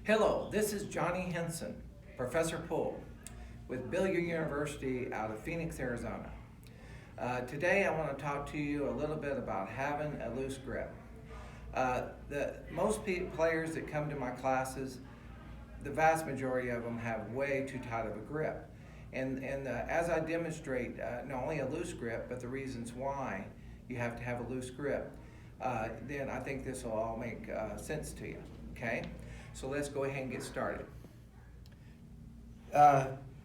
Hello, this is Johnny Henson, Professor Poole, with Billiard University out of Phoenix, Arizona. Today I want to talk to you a little bit about having a loose grip. Most players that come to my classes, the vast majority of them have way too tight of a grip. And as I demonstrate not only a loose grip, but the reasons why you have to have a loose grip, then I think this will all make sense to you, okay? So let's go ahead and get started.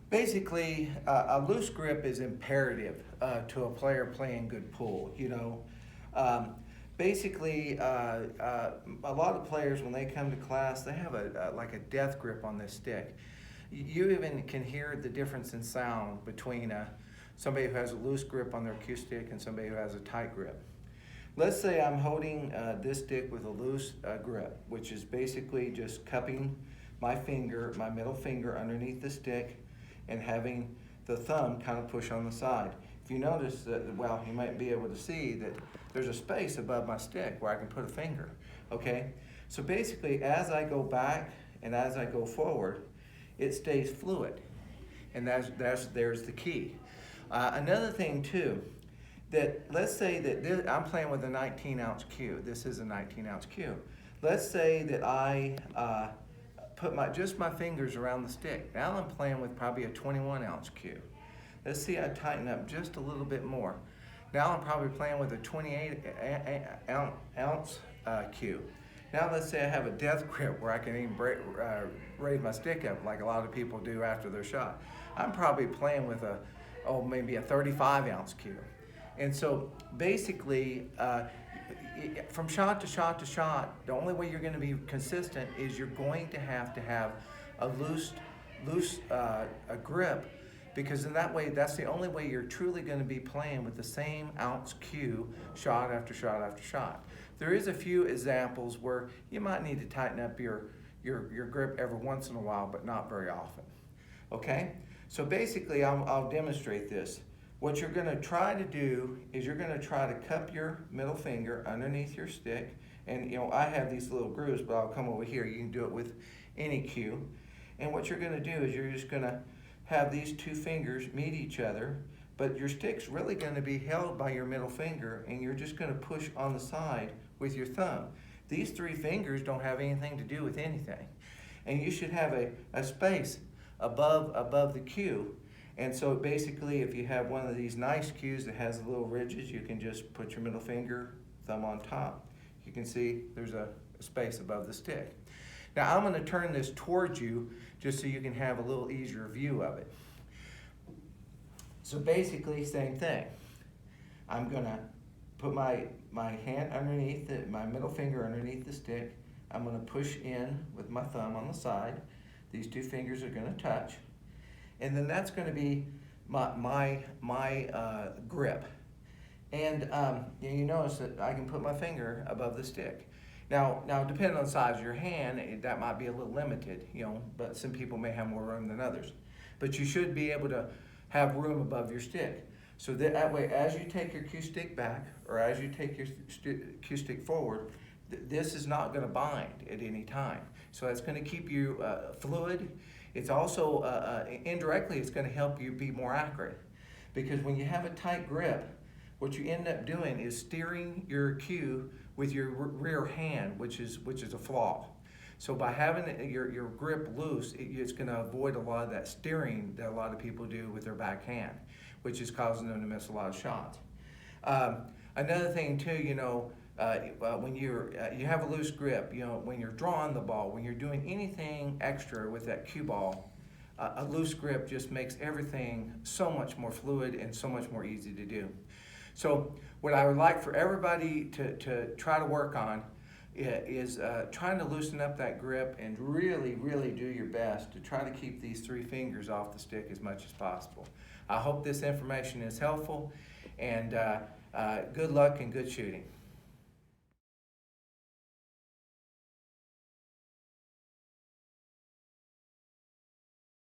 Basically, a loose grip is imperative to a player playing good pool. Basically, a lot of players, when they come to class, they have like a death grip on this stick. You even can hear the difference in sound between somebody who has a loose grip on their cue stick and somebody who has a tight grip. Let's say I'm holding this stick with a loose grip, which is basically just cupping my middle finger underneath the stick and having the thumb kind of push on the side. If you notice that, well, you might be able to see that there's a space above my stick where I can put a finger, okay? So basically, as I go back and as I go forward, it stays fluid, and there's the key. Another thing too, that let's say that I'm playing with a 19-ounce cue. This is a 19-ounce cue. Let's say that I put just my fingers around the stick. Now I'm playing with probably a 21-ounce cue. Let's see, I tighten up just a little bit more. Now I'm probably playing with a 28-ounce cue. Now let's say I have a death grip where I can even raise my stick up like a lot of people do after their shot. I'm probably playing with maybe a 35-ounce cue. And so basically, from shot to shot to shot, the only way you're going to be consistent is you're going to have a loose grip, because in that way, that's the only way you're truly going to be playing with the same ounce cue shot after shot after shot. There is a few examples where you might need to tighten up your grip every once in a while, but not very often. Okay? So basically, I'll demonstrate this. What you're going to try to do is you're going to try to cup your middle finger underneath your stick. And I have these little grooves, but I'll come over here. You can do it with any cue. And what you're going to do is you're just going to have these two fingers meet each other, but your stick's really going to be held by your middle finger, and you're just going to push on the side with your thumb. These three fingers don't have anything to do with anything. And you should have a space above the cue. And so basically, if you have one of these nice cues that has little ridges, you can just put your middle finger, thumb on top. You can see there's a space above the stick. Now I'm going to turn this towards you just so you can have a little easier view of it. So basically, same thing. I'm going to put my hand underneath my middle finger underneath the stick. I'm going to push in with my thumb on the side. These two fingers are going to touch. And then that's going to be my grip. And you notice that I can put my finger above the stick. Now depending on the size of your hand, that might be a little limited, but some people may have more room than others. But you should be able to have room above your stick. So that way, as you take your cue stick back, or as you take your cue stick forward, this is not going to bind at any time. So it's going to keep you fluid. It's also, indirectly, it's going to help you be more accurate. Because when you have a tight grip, what you end up doing is steering your cue with your rear hand, which is a flaw. So by having your grip loose, it's going to avoid a lot of that steering that a lot of people do with their back hand, which is causing them to miss a lot of shots. Another thing too, when you have a loose grip, when you're drawing the ball, when you're doing anything extra with that cue ball, a loose grip just makes everything so much more fluid and so much more easy to do. So what I would like for everybody to try to work on is trying to loosen up that grip and really, really do your best to try to keep these three fingers off the stick as much as possible. I hope this information is helpful, and good luck and good shooting.